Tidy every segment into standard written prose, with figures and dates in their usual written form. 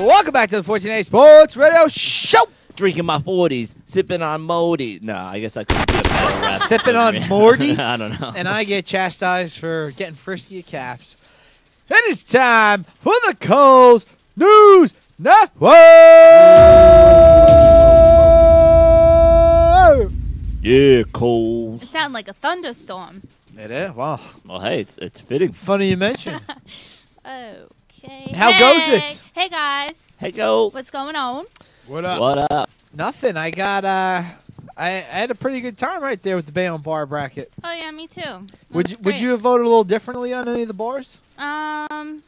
Welcome back to the 14A Sports Radio Show. Drinking my 40s, sipping on Modi. No, I guess I couldn't do a better rap. Sipping on Morty? I don't know. And I get chastised for getting frisky at Caps. It is time for the Coles News Network. Yeah, Coles. It sounded like a thunderstorm. It is? Wow. Well, hey, it's fitting. Funny you mention. Okay. How goes it? Hey, guys. Hey, Coles. What's going on? What up? What up? Nothing. I got, I had a pretty good time right there with the Bayonne bar bracket. Oh, yeah, me too. Would you have voted a little differently on any of the bars? No.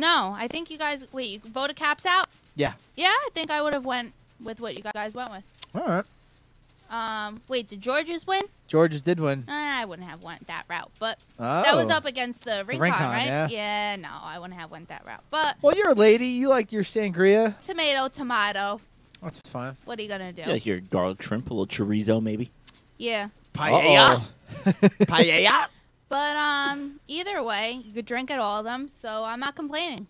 I think you guys... Wait, you voted Caps out? Yeah. Yeah, I think I would have went with what you guys went with. All right. Wait, did Georges win? Georges did win. I wouldn't have went that route, but Oh. that was up against the Rincon, right? Yeah. No, I wouldn't have went that route. But Well, you're a lady. You like your sangria. tomato. That's fine. What are you gonna do? You like your garlic shrimp, a little chorizo, maybe? Yeah. Paella. Paella. But either way, you could drink at all of them, so I'm not complaining.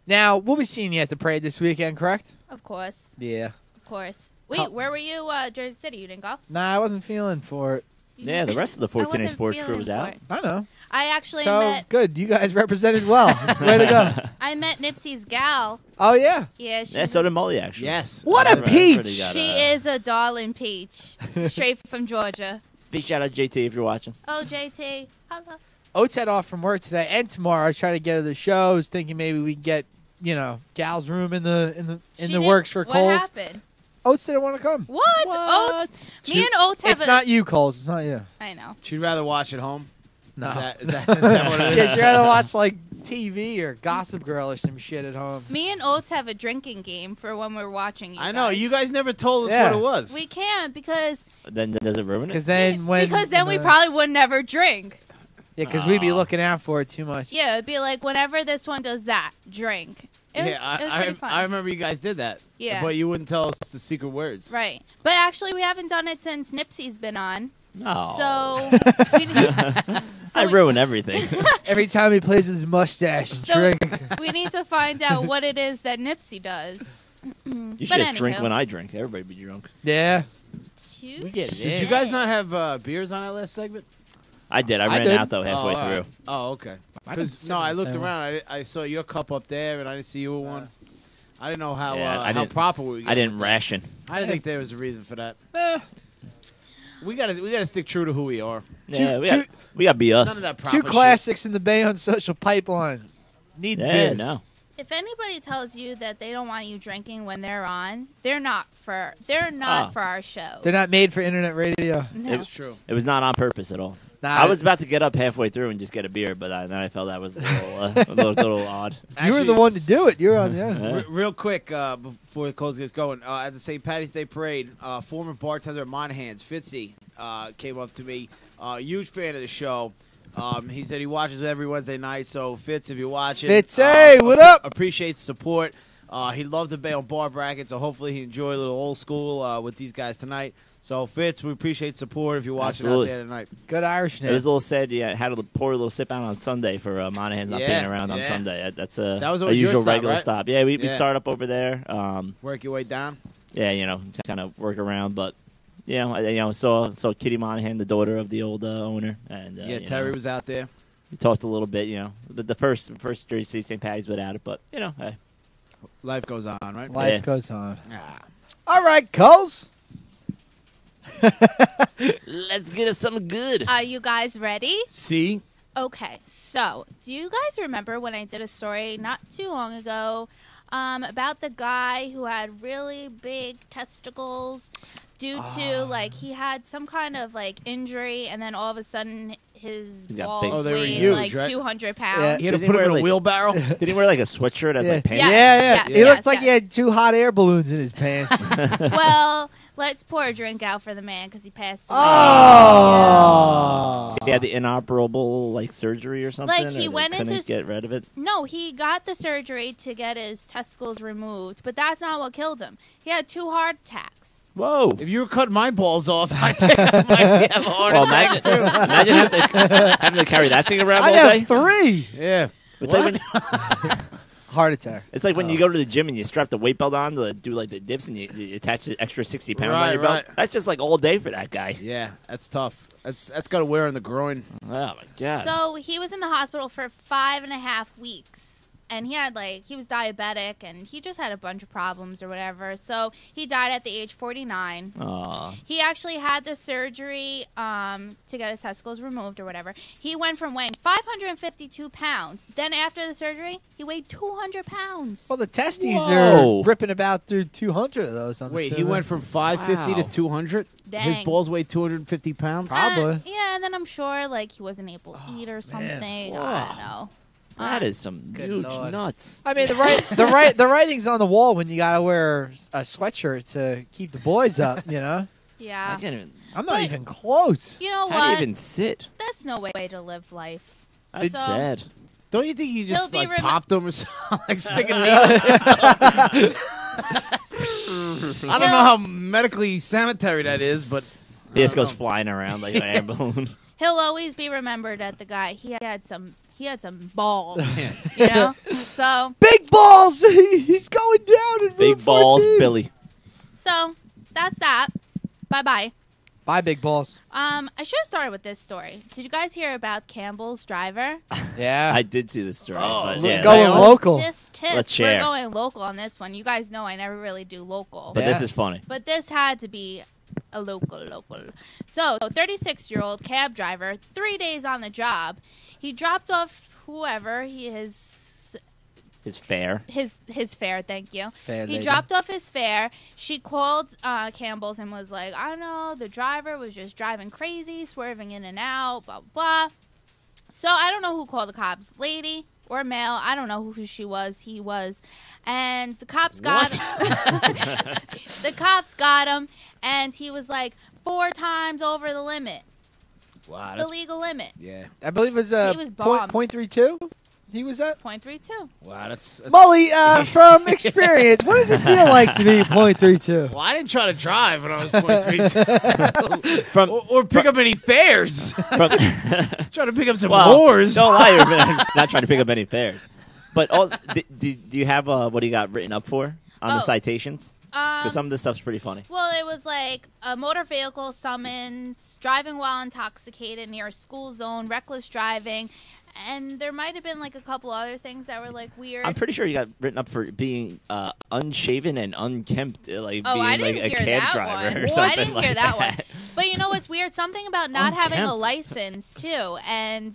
Now, we'll be seeing you at the parade this weekend, correct? Of course. Yeah. Of course. Wait, where were you? Jersey City. You didn't go? Nah, I wasn't feeling for it. Yeah, the rest of the 14A Sports crew was out. I know. I actually So, met good. You guys represented well. Way to go. I met Nipsey's gal. Oh, yeah. Yeah, Yeah, so did Molly, actually. Yes. What a peach. She is a darling peach. Straight from Georgia. Big shout out JT if you're watching. Oh, JT. Hello. Oates had off from work today and tomorrow. I tried to get her the shows, thinking maybe we can get, gal's room in the works for Coles. What happened? Oates didn't want to come. What? Oates? Me and Oates have It's not you, Coles. It's not you. I know. She'd rather watch at home. No. Is that what it is? Yeah, you'd rather watch like TV or Gossip Girl or some shit at home. Me and Oates have a drinking game for when we're watching you I know. guys. You guys never told us Yeah. what it was. We can't because Then does it ruin it? Because then we probably would never drink. because we'd be looking out for it too much. Yeah, it'd be like whenever this one does that, drink. It was pretty fun. I remember you guys did that. Yeah. But you wouldn't tell us the secret words. Right. But actually, we haven't done it since Nipsey's been on. No. So, I ruin everything. Every time he plays with his mustache and drink. we need to find out what it is that Nipsey does. You should just drink when I drink. Everybody be drunk. Yeah. We get it. Did you guys not have beers on that last segment? I did. I ran did. out, though, halfway all right. through. Oh, okay. I didn't Because I looked same around. I saw your cup up there, and I didn't see you with one. I didn't know how I how didn't- proper we. I didn't ration. I didn't think there was a reason for that. We gotta stick true to who we are. Yeah, we got be us. None of that proper Two classics in the Bayonne social pipeline. Need Yeah, beers. no. If anybody tells you that they don't want you drinking when they're on, they're not for our show. They're not made for internet radio. No. It's true. It was not on purpose at all. Nah, I was about to get up halfway through and just get a beer, but then I felt that was a little odd. You were the one to do it. You were on the end. Yeah. Real quick, before the Coles gets going, at the St. Patty's Day Parade, former bartender at Monahan's, Fitzy, came up to me. Huge fan of the show. He said he watches every Wednesday night, so Fitz, if you're watching. Fitzy, what up? Appreciates support. He loved the Bayonne bar bracket, so hopefully he enjoyed a little old school with these guys tonight. So, Fitz, we appreciate support if you're watching out there tonight. Good Irish It name. was a little sad. Yeah, had to pour a little sip out on Sunday for Monahan's not being around on Sunday. That's That was a always your usual stop, regular right? stop. Yeah, we'd start up over there. Work your way down. Yeah, kind of work around, but I saw Kitty Monahan, the daughter of the old owner, and Terry was out there. We talked a little bit. The first Jersey City St. Patty's without it, but hey. Life goes on, right? Life goes on. Ah. All right, Coles. Let's get us something good. Are you guys ready? See? Okay, so do you guys remember when I did a story not too long ago about the guy who had really big testicles due to, he had some kind of, injury, and then all of a sudden his got big- balls they were weighed, huge, right? 200 Yeah. pounds. He had to Does he put him wear, in a like- wheelbarrow? Did he wear like a sweatshirt as like pants? Yeah. Yeah. He Yes, looked like yes. he had 2 hot air balloons in his pants. Well, let's pour a drink out for the man because he passed away. Oh. He had the inoperable surgery or something. Like, he or they went couldn't into- get rid of it. No, he got the surgery to get his testicles removed, but that's not what killed him. He had 2 heart attacks. Whoa! If you were cutting my balls off, I think I might have a heart Well, attack, too. imagine having to carry that thing around I'd all day. have 3. Yeah. It's like when- Heart attack. It's like when you go to the gym and you strap the weight belt on to do like the dips and you attach the extra 60 pounds on your belt. That's just like all day for that guy. Yeah, that's tough. That's got to wear on the groin. Oh my god. So he was in the hospital for 5.5 weeks. And he was diabetic, and he just had a bunch of problems or whatever. So he died at the age 49. Aww. He actually had the surgery to get his testicles removed or whatever. He went from weighing 552 pounds. Then after the surgery, he weighed 200 pounds. Well, the testes Whoa. are ripping about through 200 of those. Wait, he went from 550 to 200? Dang. His balls weighed 250 pounds? Probably. Yeah, and then I'm sure he wasn't able to eat or something. Whoa. I don't know. That is some Good huge Lord. nuts. I mean, the writing's on the wall when you gotta wear a sweatshirt to keep the boys up. You know, I Yeah. can't even. I'm not But- even close. You know How do you what? even sit? That's no way to live life. That's So- sad. Don't you think you just He'll be popped them or something? Like sticking a needle? I don't know how medically sanitary that is, but He just goes flying around like an air balloon. He'll always be remembered as the guy. He had some balls. You know? So Big balls. He's going down in Big Route balls, 14. Billy. that's that. Bye-bye. Bye, big balls. I should have started with this story. Did you guys hear about Campbell's driver? Yeah. I did see the story. but We're yeah, going local. Just tits. Let's share. We're going local on this one. You guys know I never really do local. But Yeah. this is funny. But this had to be a local. So, 36-year-old cab driver, 3 days on the job. He dropped off whoever His fare. his fare. Thank you. Fair He lady. dropped off his fare. She called Campbell's and was like, I don't know, the driver was just driving crazy, swerving in and out, blah, blah. So I don't know who called the cops, lady or male. I don't know who she was. He was. And the cops got him. The cops got him, and he was like 4 times over the limit, wow, the legal limit, yeah, I believe it was He was bombed. point 0.32. He was at. .32. wow, that's Molly, from experience, what does it feel like to be 0.32? well, I didn't try to drive when I was 0.32. From, or pick up any fares. from Trying to pick up some well, whores. don't lie, you're not trying to pick up any fares. But also, do you have what he got written up for on the Oh. citations? Because some of this stuff's pretty funny. Well, it was like a motor vehicle summons, driving while intoxicated near a school zone, reckless driving, and there might have been like a couple other things that were like weird. I'm pretty sure you got written up for being unshaven and unkempt, like Oh, being I like didn't a hear cab that driver one. or What? something I didn't like hear that one. that. But you know what's weird? Something about not having a Unkempt. license too, and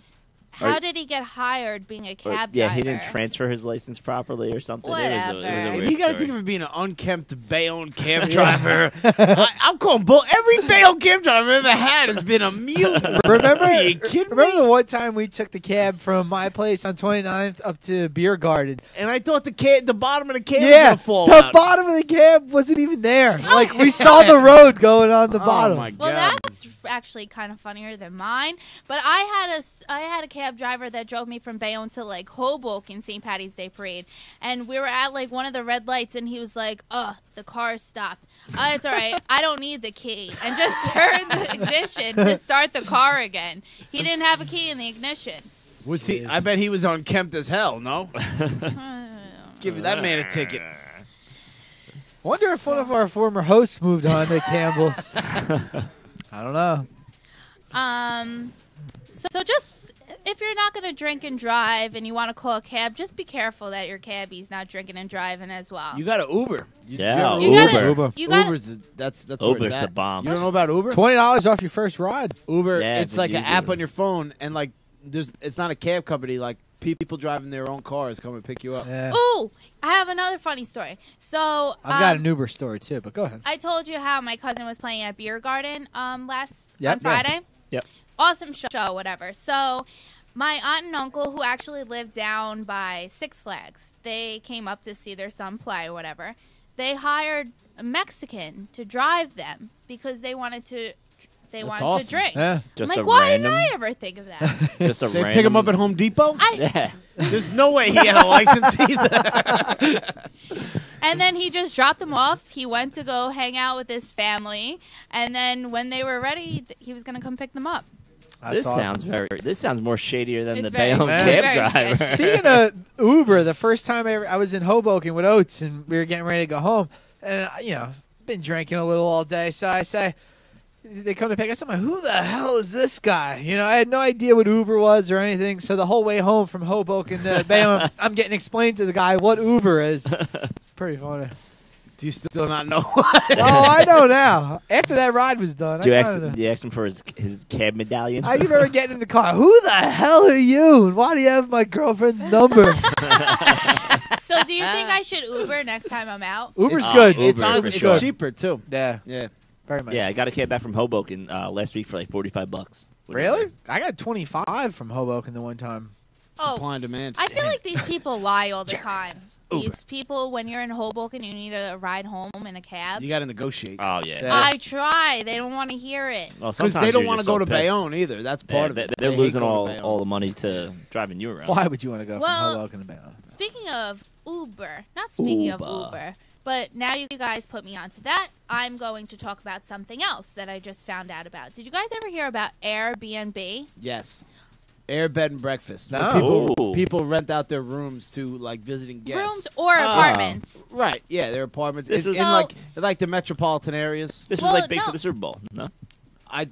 how Or- did he get hired being a Or- cab yeah, driver? he didn't transfer his license properly or something. It was a Whatever. weird You got to story. think of it being an unkempt Bayonne cab driver. I'm calling bull. Every Bayonne cab driver I've ever had has been a mutant. Remember, Are you kidding remember me? the one time we took the cab from my place on 29th up to Beer Garden? And I thought the bottom of the cab was Yeah, going to fall the out. bottom of the cab wasn't even there. Like, we saw the road going on the bottom. Oh, my God. Well, that's actually kind of funnier than mine. But I had a cab driver that drove me from Bayonne to like Hoboken St. Patty's Day Parade, and we were at like one of the red lights, and he was like, the car stopped. It's all right. I don't need the key," and just turned the ignition to start the car again. He didn't have a key in the ignition. Was he? I bet he was unkempt as hell, no? Give that man a ticket. Wonder if one of our former hosts moved on to Campbell's. I don't know. So just if you're not going to drink and drive and you want to call a cab, just be careful that your cabbie's not drinking and driving as well. You got to Uber. Yeah, You gotta- Uber. You got Uber's that's where Uber's it's at. the bomb. You don't know about Uber? $20 off your first ride. Uber, Yeah, it's but like an use app it. on your phone, and like it's not a cab company. Like people driving their own cars come and pick you up. Yeah. Ooh, I have another funny story. So I've got an Uber story, too, but go ahead. I told you how my cousin was playing at Beer Garden on Yep, Friday. Yep. Awesome show, whatever. So my aunt and uncle, who actually lived down by Six Flags, they came up to see their son play, whatever. They hired a Mexican to drive them because they wanted to. They That's wanted awesome. to drink. Yeah. Just I'm a like, why random. didn't I ever think of that? Just a They random. pick him up at Home Depot. Yeah. There's no way he had a license either. And then he just dropped them off. He went to go hang out with his family. And then when they were ready, he was going to come pick them up. This awesome. This sounds more shadier than It's the very- Bayonne very, cab very driver. sketchy. Speaking of Uber, the first time I was in Hoboken with Oates, and we were getting ready to go home, and been drinking a little all day, so I say, they come to pick us up. I'm like, who the hell is this guy? I had no idea what Uber was or anything. So the whole way home from Hoboken to Bayonne, I'm getting explained to the guy what Uber is. It's pretty funny. Do you still not know what? Oh, I know now. After that ride was done, Do you I ask, kinda know. do you ask him for his cab medallion? I remember getting in the car. Who the hell are you? And why do you have my girlfriend's number? So do you think I should Uber next time I'm out? Uber's Oh, good. Uber It's for honestly sure. it's cheaper too. Yeah, Yeah. very much. Yeah, I got a cab back from Hoboken last week for like $45. Really? I got 25 from Hoboken the one time. Oh, Supply and demand. I feel like these people lie all the time. These people, when you're in Hoboken, you need a ride home in a cab. You got to negotiate. Oh yeah. Yeah. I try. They don't want to hear it. Well, Because sometimes they don't you're want to just go so to pissed. Bayonne either. That's Yeah, part of it. they're They hate losing going to Bayonne. all the money to driving you around. Why would you want to go Well, from Hoboken to Bayonne? Speaking of Uber, not speaking of Uber. Uber, but now you guys put me onto that, I'm going to talk about something else that I just found out about. Did you guys ever hear about Airbnb? Yes. Air bed and breakfast. No. Where Ooh. people rent out their rooms to like visiting guests. Rooms or apartments? Right. Yeah, their apartments. This in is- like the metropolitan areas. This Well, was like big no. for the Super Bowl, no? probably.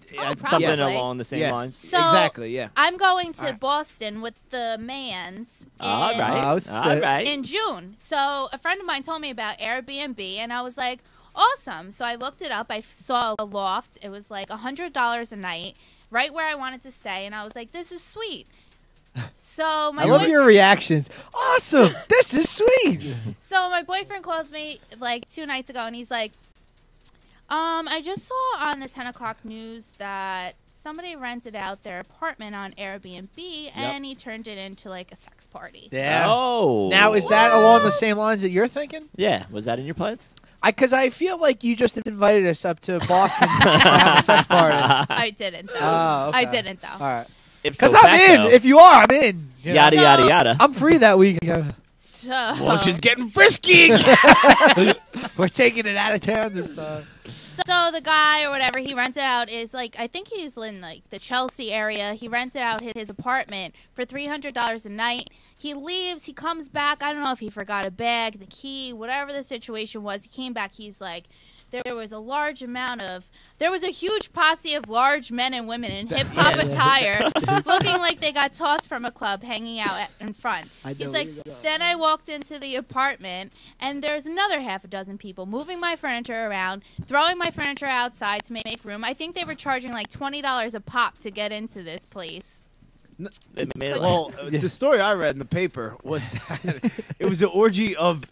Something Yes. along the same Yeah. lines. So Exactly. Yeah. I'm going to All right. Boston with the Mans All right. Oh, sick. All right. in June. So a friend of mine told me about Airbnb, and I was like, awesome. So I looked it up. I saw a loft. It was like $100 a night, right where I wanted to stay, and I was like, this is sweet. So my I love boy- your reactions. Awesome. This is sweet. So my boyfriend calls me like 2 nights ago, and he's like, I just saw on the 10 o'clock news that somebody rented out their apartment on Airbnb, and he turned it into like a sex party. Yeah. Oh. Now, is that along the same lines that you're thinking? Yeah. Was that in your plans? Because I feel like you just invited us up to Boston to have a sex party. I didn't though. Oh, okay. I didn't though. All right. Ipso Because I'm in. facto. If you are, I'm in. You know? Yada So- yada yada. I'm free that weekend. So, Well, she's getting frisky. We're taking it out of town this time. so the guy or whatever he rented out is like, I think he's in like the Chelsea area. He rented out his apartment for $300 a night. He leaves. He comes back. I don't know if he forgot a bag, the key, whatever the situation was. He came back. He's like, there was a huge posse of large men and women in hip hop attire, looking like they got tossed from a club, hanging out in front. He's like, then I walked into the apartment, and there's another half a dozen people moving my furniture around, throwing my furniture outside to make room. I think they were charging like $20 a pop to get into this place. They made it Well, the story I read in the paper was that it was an orgy of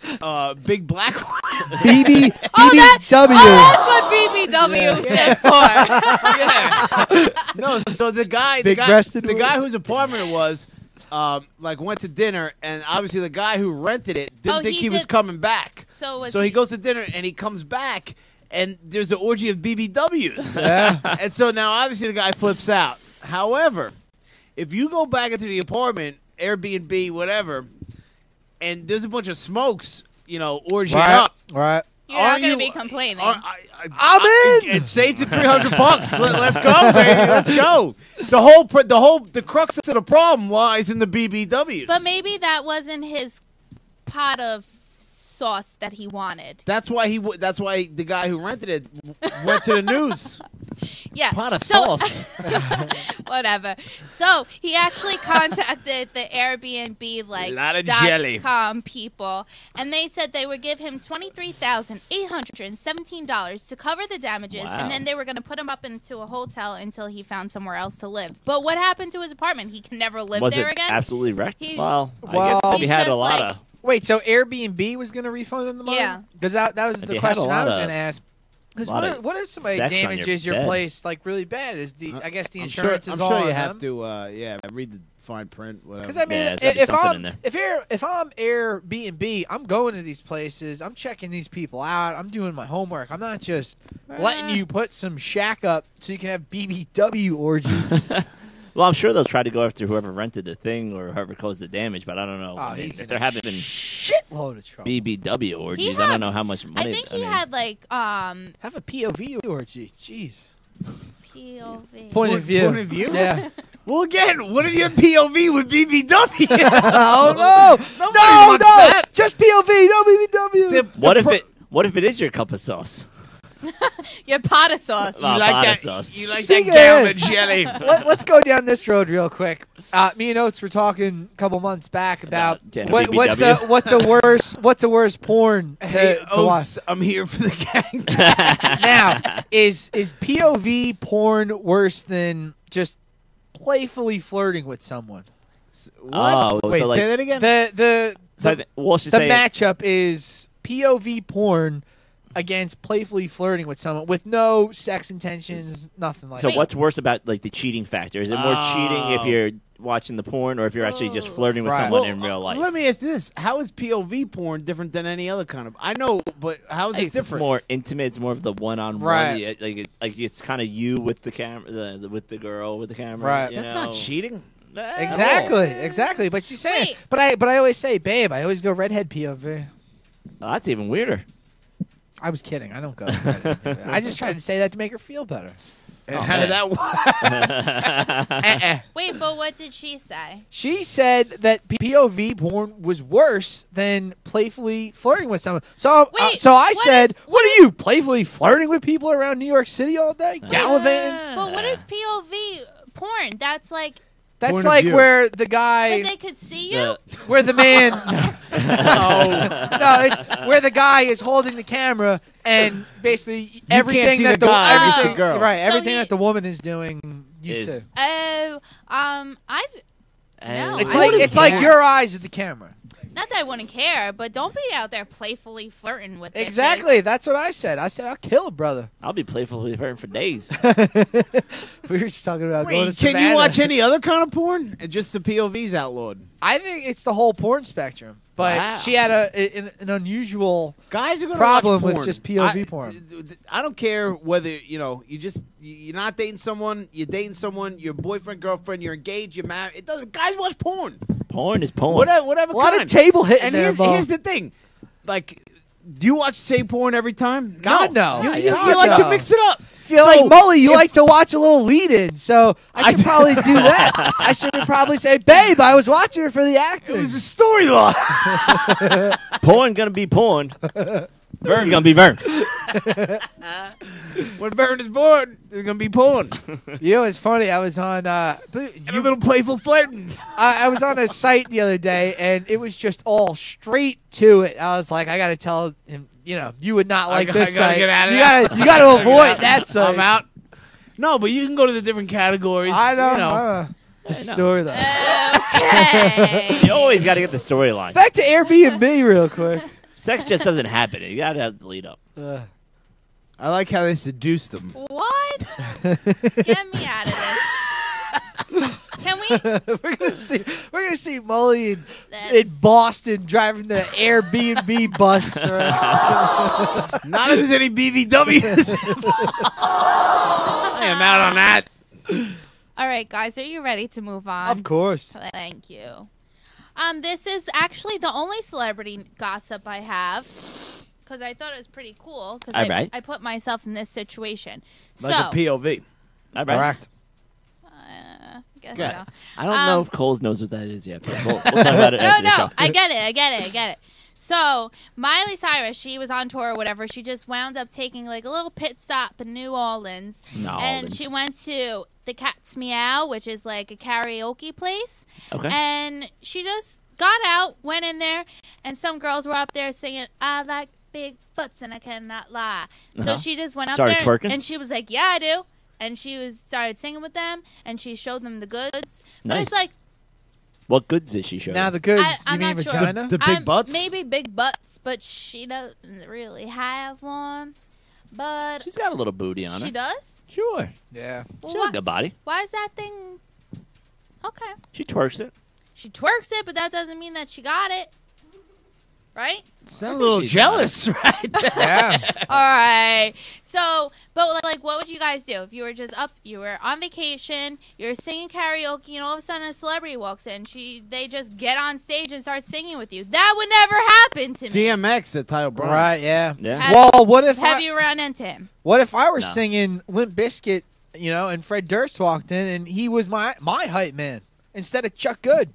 big black BB, Oh, BBW. that's what BBW stood for. Yeah. No, so the guy, Big-breasted the woman? guy whose apartment it was, like went to dinner, and obviously the guy who rented it didn't Oh, think he he was did- coming back. So He goes to dinner and he comes back, and there's an orgy of BBWs. Yeah. And so now obviously the guy flips out. However, if you go back into the apartment, Airbnb, whatever, and there's a bunch of smokes, orgying Right. up. Right. you're not Are going you- to be complaining. I'm in. It's saved to $300. Let's go, baby. Let's go. The crux of the problem lies in the BBWs. But maybe that wasn't his pot of sauce that he wanted. That's why the guy who rented it went to the news. Yeah. Pot of So- sauce. Whatever. So he actually contacted the Airbnb Lot of jelly. .com people, and they said they would give him $23,817 to cover the damages, Wow. and then they were going to put him up into a hotel until he found somewhere else to live. But what happened to his apartment? He can never live Was there it again. absolutely wrecked? He- Well, I Well, guess if he you had just, a lot like- of. Wait, so Airbnb was going to refund them the money? Yeah. Because that was If the you had a question I lot was of- going to ask. Because lot what of if somebody sex on your damages your bed. place like really bad? Is I guess the I'm insurance sure, is I'm all sure you on have them? to, read the fine print, whatever. Because I mean, Yeah, there's gotta be something in there. if I'm Airbnb, I'm going to these places. I'm checking these people out. I'm doing my homework. I'm not just letting you put some shack up so you can have BBW orgies. Well, I'm sure they'll try to go after whoever rented the thing or whoever caused the damage, but I don't know. Oh, I mean, he's if in they're a having shitload of trouble. BBW orgies, I had- don't know how much money. I think he mean, had like Have a POV orgy. Jeez. POV. Point of view. Point of view? Yeah. Well, again, what if your POV with BBW? Oh no! Nobody No, wants no! that. Just POV, no BBW. What if it is your cup of sauce? Your pot of sauce. Oh, You like pasta that? sauce. You like Speaking that of- Galvin jelly? Let's go down this road real quick. Me and Oates were talking a couple months back about getting a what's BBW? a worse porn Hey, to watch. Oates, I'm here for the gang. Now, is POV porn worse than just playfully flirting with someone? What? Oh, Wait, so like- say that again. The Walsh is the saying, matchup is POV porn against playfully flirting with someone with no sex intentions, nothing like so that. what's worse about like the cheating factor? Is it more cheating if you're watching the porn or if you're actually just flirting with Right. someone Well, in real life? Let me ask this: how is POV porn different than any other kind of? I know, but how is it It's different? more intimate. It's more of the one-on-one. Right. Like it's kind of you with the camera, with the girl with the camera. Right. you That's know? not cheating. Exactly. But she's saying, Wait. but I always say, babe, I always go redhead POV. Oh, that's even weirder. I was kidding. I don't go. redhead POV. I just tried to say that to make her feel better. And Oh, how man. did that work? Wait, but what did she say? She said that POV porn was worse than playfully flirting with someone. So, Wait, so I what said, is- "What are you playfully flirting with people around New York City all day, gallivanting?" But what is POV porn? That's like, That's Point of like view. where the but guy, they could see you? where the man, no, it's where the guy is holding the camera and basically everything see that the guy, just the everything, girl. right, So everything he- that the woman is doing, you Is- see. Oh, And No, It's I like wouldn't it's like care. your eyes at the camera. not that I wouldn't care, but don't be out there playfully flirting with bitches. Exactly. That's what I said. I said I'll kill a brother. I'll be playfully flirting for days. We were just talking about going Wait, to can Savannah. you watch any other kind of porn? Just the POV's outlawed. I think it's the whole porn spectrum. But Wow. she had an unusual. Guys are going to Problem watch with porn. just POV porn. I don't care whether you're not dating someone, you're dating someone, your boyfriend, girlfriend, you're engaged, you're married. It doesn't. Guys watch porn. Porn is porn. Whatever. A lot kind. of table hitting And there, Mo. here's the thing, like, do you watch the same porn every time? God, no. You God, like to no. mix it up. Feel So, like Molly, you if- like to watch a little lead-in, so I should probably do that. I should probably say, babe, I was watching her for the It acting. was a storyline. Porn gonna be porn. Vern gonna be Vern. When Vern is born, there's gonna be porn You know, it's funny. I was on. and a little playful flirting. I was on a site the other day, and it was just all straight to it. I was like, I got to tell him, you would not like this I gotta site. get out of you that. You got to avoid that site. I'm out. No, but you can go to the different categories. I know. You know. The story, though. Okay. You always got to get the storyline. Back to Airbnb real quick. Sex just doesn't happen. You gotta have the lead up. I like how they seduce them. What? Get me out of this. Can we? We're gonna see Molly in That's- Boston driving the Airbnb bus. Right? Not if there's any BBWs. I am out on that. All right, guys, are you ready to move on? Of course. Thank you. This is actually the only celebrity gossip I have because I thought it was pretty cool because All right. I put myself in this situation. Like so, a POV. All right. Correct. guess Good. so. I don't know if Coles knows what that is yet, but we'll talk about it after the No, show. I get it. So Miley Cyrus, she was on tour or whatever. She just wound up taking like a little pit stop in New Orleans, and she went to the Cat's Meow, which is like a karaoke place. Okay. And she just got out, went in there, and some girls were up there singing, "I like big butts and I cannot lie." So she just went up Started there twerking? and she was like, "Yeah, I do." And she started singing with them, and she showed them the goods. But Nice. it's like, What goods did she show? Now the goods. I'm you mean not sure. vagina? The big butts? maybe big butts, but she doesn't really have one. But She's got a little booty on her. she does. Sure. Yeah. Well, She has a good body. why is that thing? Okay, She twerks it. she twerks it, but that doesn't mean that she got it, right? Sound a little she's jealous, right? Yeah. All right. So, but like, what would you guys do if you were just up? You were on vacation. You're singing karaoke, and all of a sudden a celebrity walks in. They just get on stage and start singing with you. That would never happen to me. DMX at Tyler Bronx. Right. Yeah. Yeah. Have- Well, what if Have you run into him? what if I were No. singing Limp Bizkit and Fred Durst walked in, and he was my hype man instead of Chuck Good.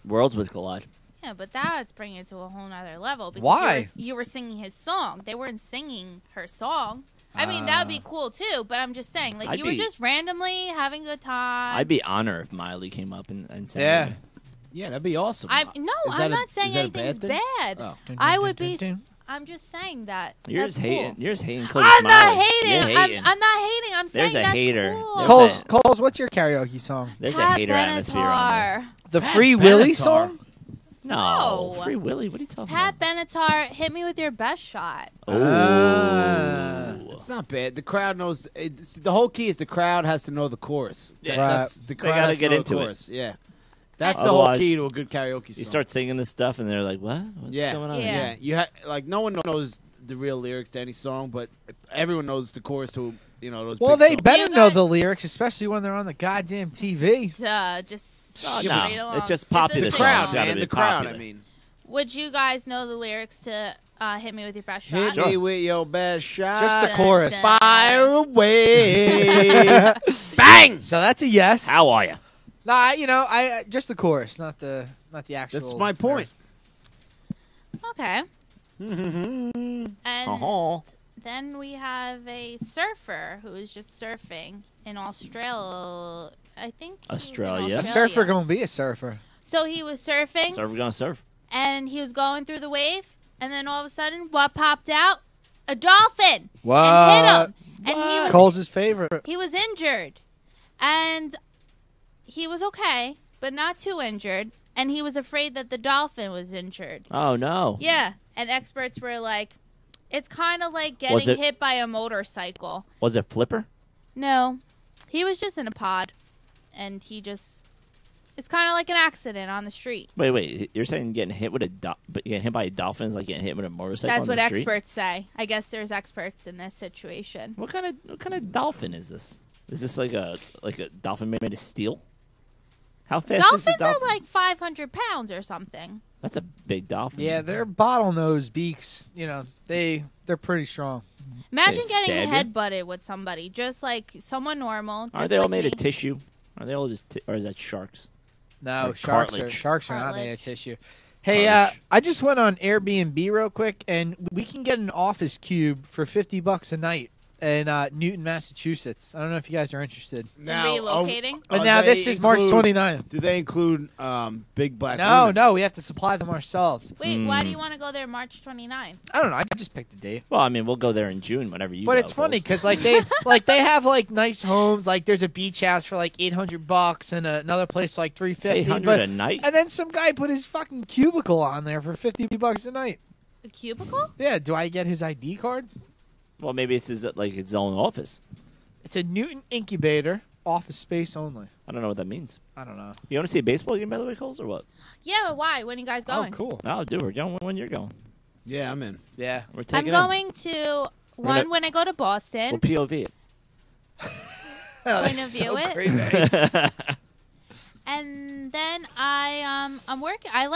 Worlds would collide. Yeah, but that's bringing it to a whole nother level. Because Why? You were singing his song. They weren't singing her song. I mean, that would be cool, too. But I'm just saying, like, you were just randomly having a good time. I'd be honored if Miley came up and sang. Yeah. Yeah, that'd be awesome. I'm not saying anything's bad. Oh. I would be... I'm just saying that. You're that's just hating. cool. You're just hating. I'm not Miley. hating. You're hating. I'm not hating. I'm There's saying a that's hater. cool. Coles, what's your karaoke song? There's a Pat hater atmosphere on this. The Free Willy song? No. No. Free Willy? What are you talking Pat about? Benatar, hit me with your best shot. Oh. It's not bad. The crowd knows. The whole key is the crowd has to know the chorus. Yeah. That's the crowd gotta has to get know into the it. chorus. Yeah, that's the whole Otherwise, key to a good karaoke song. You start singing this stuff, and they're like, "What? What's going on?" Yeah. Yeah, no one knows the real lyrics to any song, but everyone knows the chorus to those. Well, big they songs. better You know guys- the lyrics, especially when they're on the goddamn TV. Just Oh, straight no. along. It's just a popular the sing-along. crowd, songs gotta man. be The crowd. popular. I mean, Would you guys know the lyrics to "Hit Me with Your Best Shot"? hit me with your best shot. Just the Dun, chorus. dun. Fire away. Bang. So that's a yes. How are you? Nah, I just the chorus, not the actual. That's my point. Okay. Mm-hmm. And Uh-huh. then we have a surfer who is just surfing in Australia. I think he was in Australia. A surfer gonna be a surfer. So he was surfing, So we're gonna surf. and he was going through the wave, and then all of a sudden, what popped out? A dolphin! What? And hit him. And Cole's favorite. he was injured. And he was okay, but not too injured. And he was afraid that the dolphin was injured. Oh no. Yeah. And experts were like, it's kind of like Was getting it- hit by a motorcycle. Was it Flipper? No. He was just in a pod. And it's kind of like an accident on the street. Wait. You're saying getting hit with getting hit by a dolphin is like getting hit with a motorcycle? That's on what the street? experts say. I guess there's experts in this situation. What kind of dolphin is this? Is this like a dolphin made of steel? How fast is the Dolphins are dolphin? like 500 pounds or something. That's a big dolphin. Yeah, their bottlenose beaks. They're pretty strong. Imagine They getting stab you? headbutted with somebody, just like someone normal. Are just they all like made me. of tissue? Are they all just or is that sharks? No, Like sharks are cartilage. not made of Cartilage. tissue. Hey, Cartilage. I just went on Airbnb real quick, and we can get an office cube for $50 a night in Newton, Massachusetts. I don't know if you guys are interested. relocating? But now this is March 29th. Do they include big black? No, women? no, we have to supply them ourselves. Wait, why do you want to go there March 29th? I don't know. I just picked a date. Well, I mean, we'll go there in June whenever you. But go, it's funny Coles. because they have like nice homes. Like there's a beach house for like $800 and another place for like $350. $800 a night. And then some guy put his fucking cubicle on there for $50 a night. A cubicle? Yeah, do I get his ID card? Well, maybe it's his own office. It's a Newton incubator, office space only. I don't know what that means. I don't know. You want to see a baseball game, by the way, Coles, or what? Yeah, but why? When are you guys going? Oh, cool. Oh, dude, we're going when you're going. Yeah, I'm in. Yeah. We're I'm taking going to gonna- when I go to Boston. We'll POV it. Point of view it. Crazy. And then I'm working. I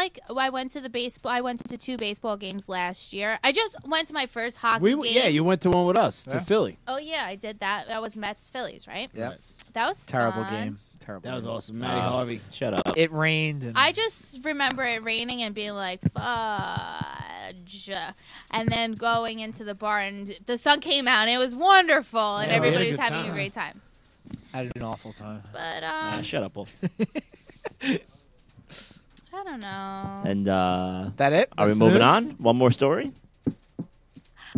went to the baseball. I went to 2 baseball games last year. I just went to my first hockey game. Yeah, you went to one with us Yeah. to Philly. Oh yeah, I did that. That was Mets Phillies, right? Yeah. That was Terrible fun. game. Terrible. That was game. awesome, Matty Harvey. Shut up. It rained. And I just remember it raining and being like, fudge. And then going into the bar and the sun came out and it was wonderful and Yeah, we had a everybody was good having a time. great time. had an awful time. But Shut up, Wolf. I don't know. And That it? are we That's the moving news? on? One more story.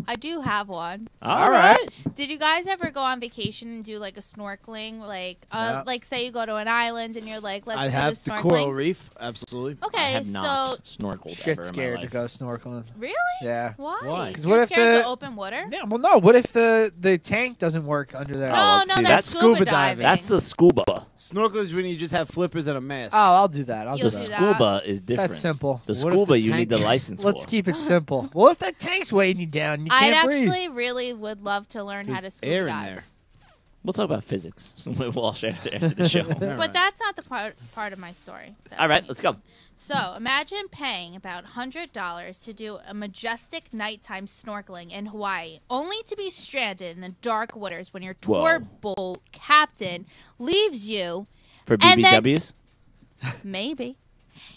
I do have one. All right. Did you guys ever go on vacation and do like a snorkeling? No. Like say you go to an island and you're like, let's I do have the the snorkeling. coral reef, absolutely. I Okay, have not so snorkeled Shit ever scared in to my go life. snorkeling. really? Yeah. Why? Why? 'Cause You're what if scared of the- the open water? Yeah, well, no. What if the tank doesn't work under there? No, well, no, see, that's that's scuba scuba diving. That's the scuba. Snorkel is when you just have flippers and a mask. Oh, I'll do that. I'll You'll do do that. that. Scuba is different. That's simple. The What if scuba the you need the tank- license Let's for. keep it simple. What if that tank's weighing you down? And you I'd can't breathe. actually really would love to learn how to There's scuba air in dive. there. We'll talk about physics. Walsh after the show. But that's not the part of my story. All right, let's go. So imagine paying about $100 to do a majestic nighttime snorkeling in Hawaii, only to be stranded in the dark waters when your tour boat captain leaves you. For BBWs? Maybe.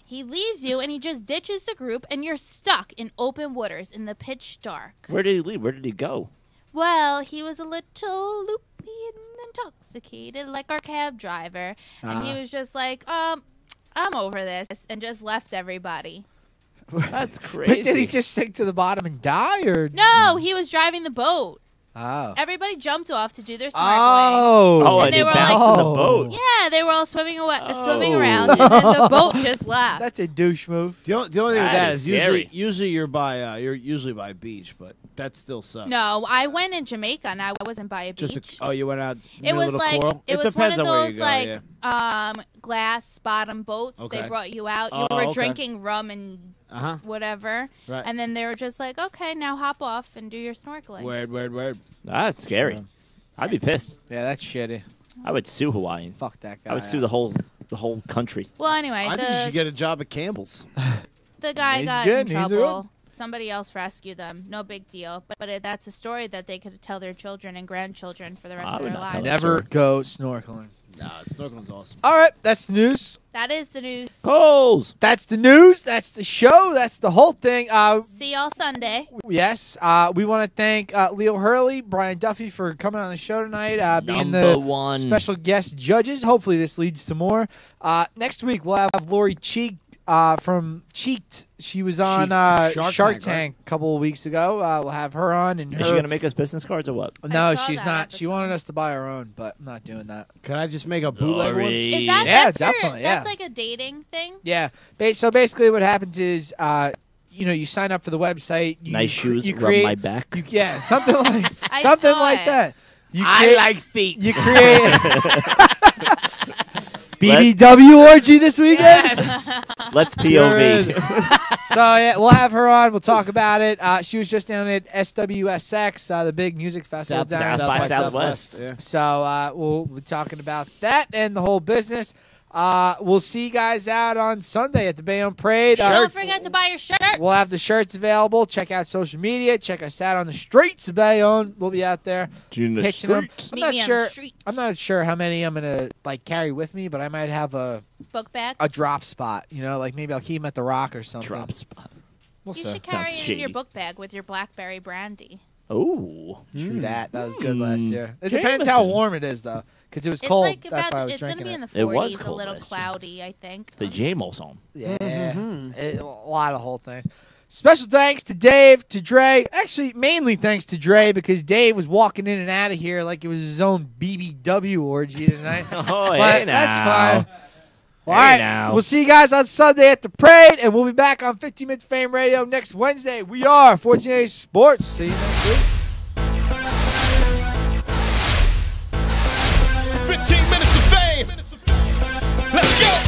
He leaves you and he just ditches the group and you're stuck in open waters in the pitch dark. Where did he leave? Where did he go? Well, he was a little loopy and intoxicated, like our cab driver. And he was just like, I'm over this, and just left everybody. That's crazy. But did he just sink to the bottom and die, or No, he was driving the boat. Oh. Everybody jumped off to do their snorkeling. Oh, and they he were bounced like- in the boat. Yeah, they were all swimming around, and then the boat just left. That's a douche move. The only thing with That that is is scary. usually you're by a beach, but that still sucks. No, I went in Jamaica, and I wasn't by a beach. You went out. It was middle of like coral? it was one depends of on where those you go, yeah. glass bottom boats. Okay. They brought you out. You Oh, were okay. drinking rum and whatever, Right. and then they were just like, "Okay, now hop off and do your snorkeling." Word. That's scary. I'd be pissed. Yeah, that's shitty. I would sue Hawaii. Fuck that guy. I would sue the whole country. Well, anyway, I think you should get a job at Campbell's. the guy He's got good. in He's trouble. Somebody else rescued them. No big deal. But that's a story that they could tell their children and grandchildren for the rest I of would their not tell lives. them. Never go snorkeling. Nah, snorkeling's awesome. All right, that's the news. That is the news. Coles! That's the news. That's the show. That's the whole thing. See y'all Sunday. Yes, we want to thank Leo Hurley, Brian Duffy for coming on the show tonight, being Number the one. special guest judges. Hopefully this leads to more. Next week we'll have Lori Cheek from Cheeked. She was on Cheeked. Shark Tank, Tank a couple of weeks ago. We'll have her on. And Is she going to make us business cards or what? No, I saw she's that not. episode. She wanted us to buy our own, but I'm not doing that. Can I just make a bootleg one? Lori. Is that Yeah, that's your- definitely, yeah. That's like a dating thing. Yeah. So basically, what happens is, you sign up for the website. You, Nice shoes, You rub create, my back. Yeah, something like I something saw like it. that. You I create- like feet. You create BBW orgy this weekend. Let's POV. So yeah, we'll have her on. We'll talk about it. She was just down at SWSX, the big music festival down South by in Southwest. Yeah. So we'll be talking about that and the whole business. We'll see you guys out on Sunday at the Bayonne Parade. Don't forget to buy your shirt. We'll have the shirts available. Check out social media. Check us out on the streets of Bayonne. We'll be out there pitching them. Meet me on the street. I'm not sure how many I'm gonna carry with me, but I might have a Book bag. drop spot. Like maybe I'll keep them at the Rock or something. Drop spot. We'll You see. should carry Sounds it in your shady. book bag with your blackberry brandy. Oh. True that. That was good last year. It Jameson. depends how warm it is though, because it was It's cold. like That's why I was it's gonna drinking be in it. the It was 40s, a cold little last year. cloudy, I think. The J-Mo song. Yeah, a lot of whole things. Special thanks to Dave, to Dre. Actually, mainly thanks to Dre because Dave was walking in and out of here like it was his own BBW orgy tonight. Oh, But hey that's now. fine. All right, now. we'll see you guys on Sunday at the parade, and we'll be back on 15 Minutes Fame Radio next Wednesday. We are 14A Sports. See you next week. 15 minutes of fame. Let's go.